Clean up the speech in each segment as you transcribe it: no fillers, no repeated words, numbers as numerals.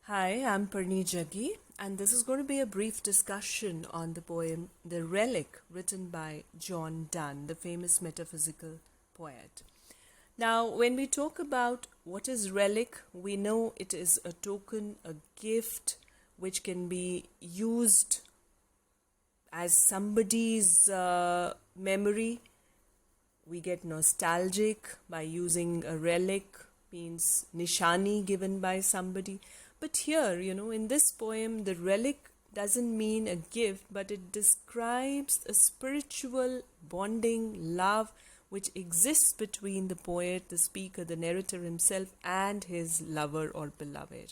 Hi, I'm Parni Jaggi, and this is going to be a brief discussion on the poem The Relic, written by John Donne, the famous metaphysical poet. Now, when we talk about what is relic, we know it is a token, a gift which can be used as somebody's memory. We get nostalgic by using a relic, means nishani given by somebody. But here, in this poem, the relic doesn't mean a gift, but it describes a spiritual bonding, love, which exists between the poet, the speaker, the narrator himself, and his lover or beloved.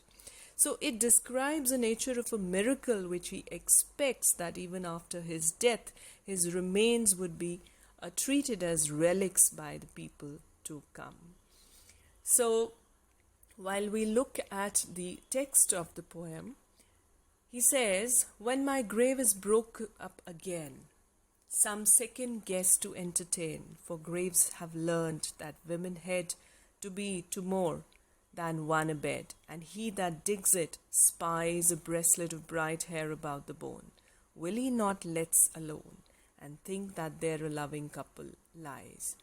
So it describes the nature of a miracle which he expects that even after his death, his remains would be treated as relics by the people to come. So, while we look at the text of the poem, he says, "When my grave is broke up again, some second guest to entertain, for graves have learned that women head to be to more than one a bed, and he that digs it spies a breastlet of bright hair about the bone. Will he not let's alone, and think that there a loving couple lies?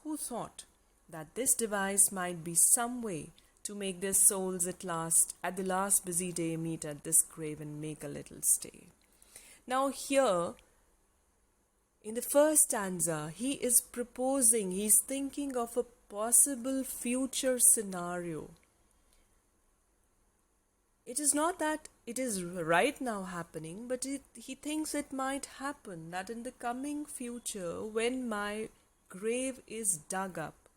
Who thought that this device might be some way to make their souls at the last busy day, meet at this grave and make a little stay?" Now here, in the first stanza, he is proposing, he's thinking of a possible future scenario. It is not that it is right now happening, but he thinks it might happen, that in the coming future, when my grave is dug up.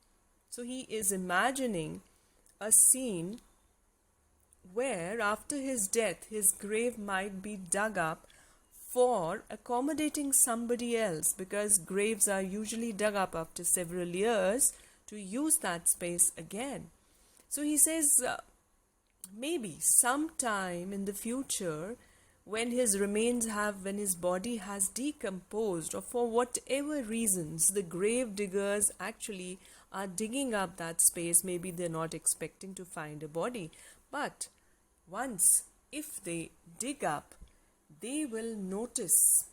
So he is imagining a scene where after his death, his grave might be dug up for accommodating somebody else, because graves are usually dug up after several years to use that space again. So he says, maybe sometime in the future, when his body has decomposed, or for whatever reasons, the grave diggers actually are digging up that space. Maybe they're not expecting to find a body, but once, if they dig up, they will notice.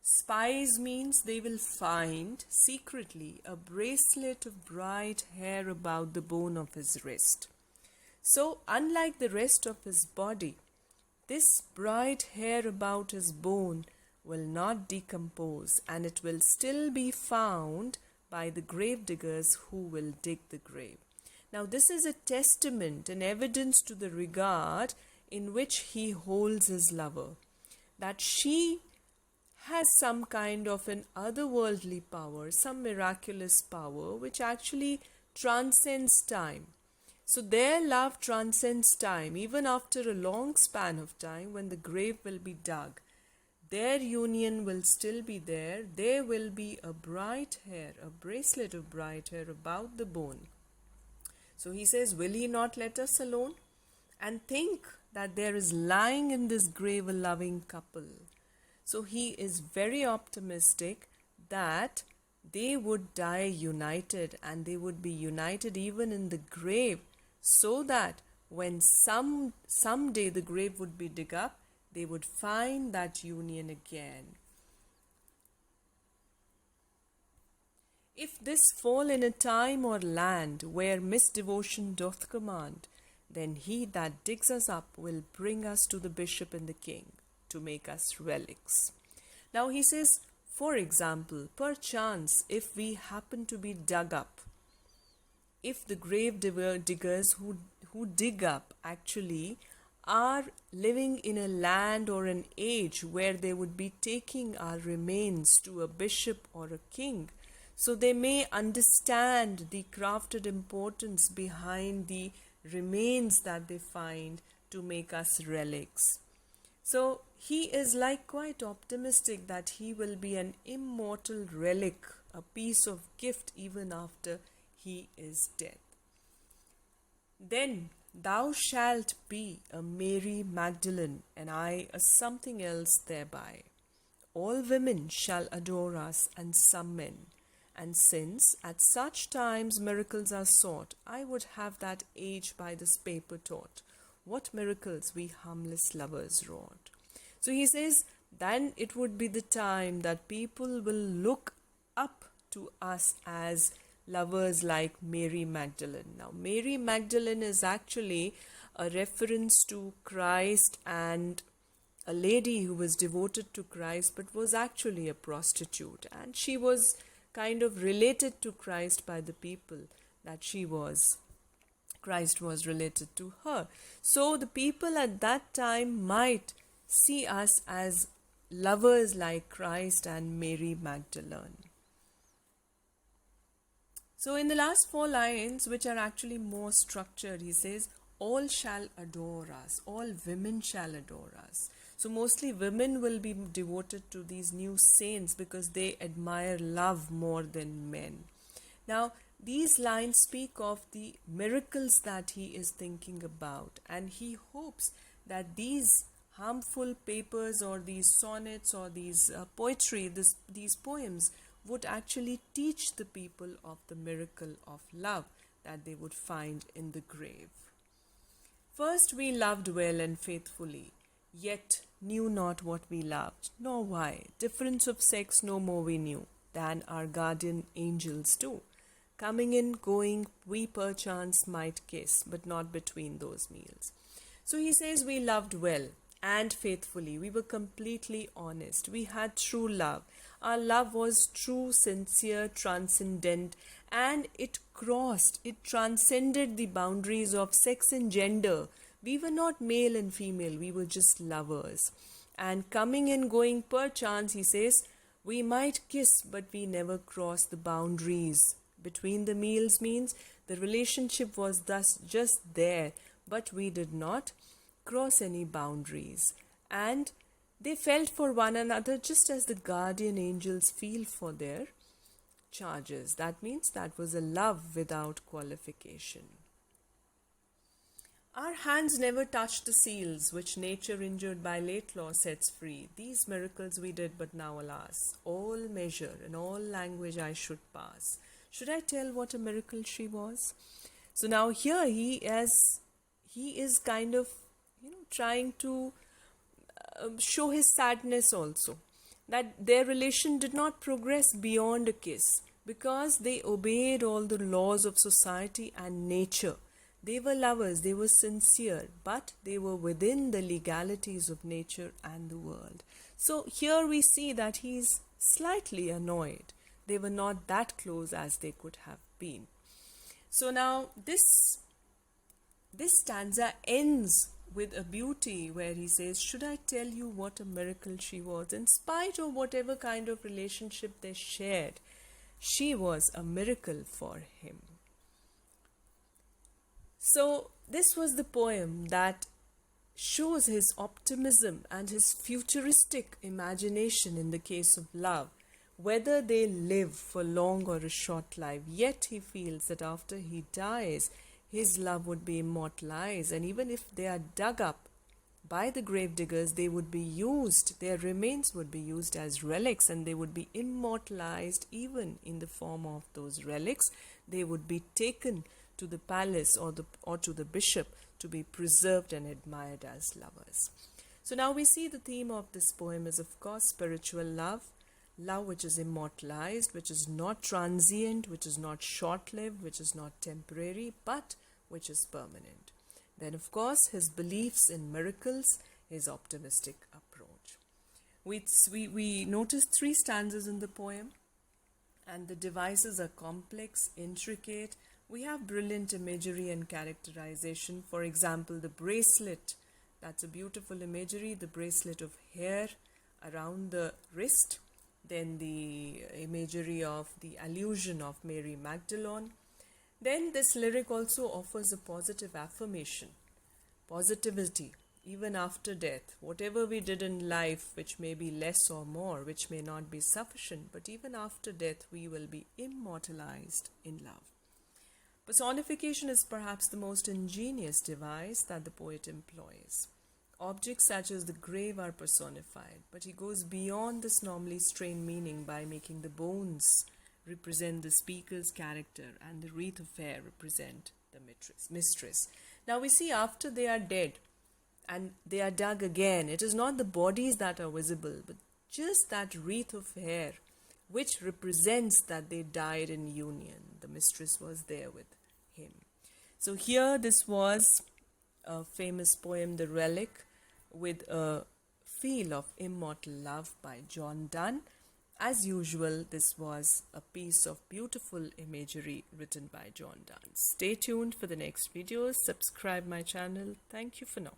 Spies means they will find secretly a bracelet of bright hair about the bone of his wrist. So, unlike the rest of his body, this bright hair about his bone will not decompose, and it will still be found by the grave diggers who will dig the grave. Now, this is a testament, an evidence to the regard in which he holds his lover, that she has some kind of an otherworldly power, some miraculous power which actually transcends time. So their love transcends time. Even after a long span of time, when the grave will be dug, their union will still be there. There will be a bright hair, a bracelet of bright hair about the bone. So he says, will he not let us alone? And think that there is lying in this grave a loving couple. So he is very optimistic that they would die united, and they would be united even in the grave, so that when someday the grave would be dug up, they would find that union again. If this fall in a time or land where misdevotion doth command, then he that digs us up will bring us to the bishop and the king to make us relics. Now he says, for example, perchance if we happen to be dug up, if the grave diggers who dig up actually are living in a land or an age where they would be taking our remains to a bishop or a king, so they may understand the crafted importance behind the remains that they find to make us relics. So he is quite optimistic that he will be an immortal relic, a piece of gift even after he is dead. Then thou shalt be a Mary Magdalene, and I a something else thereby. All women shall adore us, and some men. And since at such times miracles are sought, I would have that age by this paper taught, what miracles we harmless lovers wrought. So he says, then it would be the time that people will look up to us as lovers like Mary Magdalene. Now, Mary Magdalene is actually a reference to Christ and a lady who was devoted to Christ but was actually a prostitute. And she was kind of related to Christ by the people that Christ was related to her. So the people at that time might see us as lovers like Christ and Mary Magdalene. So in the last 4 lines, which are actually more structured, he says, all shall adore us, all women shall adore us. So mostly women will be devoted to these new saints because they admire love more than men. Now, these lines speak of the miracles that he is thinking about, and he hopes that these harmful papers or these sonnets or these poetry, these poems would actually teach the people of the miracle of love that they would find in the grave. First we loved well and faithfully, yet knew not what we loved, nor why. Difference of sex no more we knew than our guardian angels do. Coming in, going, we perchance might kiss, but not between those meals. So he says we loved well and faithfully. We were completely honest. We had true love. Our love was true, sincere, transcendent, and it transcended the boundaries of sex and gender. We were not male and female, we were just lovers. And coming and going perchance, he says, we might kiss, but we never crossed the boundaries. Between the meals means the relationship was thus just there, but we did not cross any boundaries. And they felt for one another just as the guardian angels feel for their charges. That means that was a love without qualification. Our hands never touched the seals which nature injured by late law sets free. These miracles we did, but now alas, all measure and all language I should pass. Should I tell what a miracle she was? So now here he is kind of trying to show his sadness also, that their relation did not progress beyond a kiss because they obeyed all the laws of society and nature. They were lovers, they were sincere, but they were within the legalities of nature and the world. So here we see that he is slightly annoyed. They were not that close as they could have been. So now this stanza ends with a beauty where he says, should I tell you what a miracle she was? In spite of whatever kind of relationship they shared, she was a miracle for him. So this was the poem that shows his optimism and his futuristic imagination in the case of love. Whether they live for long or a short life, yet he feels that after he dies, his love would be immortalized, and even if they are dug up by the grave diggers, they would be used, their remains would be used as relics, and they would be immortalized even in the form of those relics. They would be taken to the palace or to the bishop to be preserved and admired as lovers. So now we see the theme of this poem is, of course, spiritual love. Love which is immortalized, which is not transient, which is not short-lived, which is not temporary, but which is permanent. Then, of course, his beliefs in miracles, his optimistic approach. We notice 3 stanzas in the poem, and the devices are complex, intricate. We have brilliant imagery and characterization. For example, the bracelet, that's a beautiful imagery, the bracelet of hair around the wrist. Then the imagery of the allusion of Mary Magdalene. Then this lyric also offers a positive affirmation, positivity, even after death. Whatever we did in life, which may be less or more, which may not be sufficient, but even after death, we will be immortalized in love. Personification is perhaps the most ingenious device that the poet employs. Objects such as the grave are personified, but he goes beyond this normally strained meaning by making the bones represent the speaker's character and the wreath of hair represent the mistress. Now we see after they are dead, and they are dug again. It is not the bodies that are visible, but just that wreath of hair, which represents that they died in union. The mistress was there with him. So here this was a famous poem, The Relic, with a feel of immortal love by John Donne. As usual, this was a piece of beautiful imagery written by John Donne. Stay tuned for the next videos. Subscribe my channel. Thank you for now.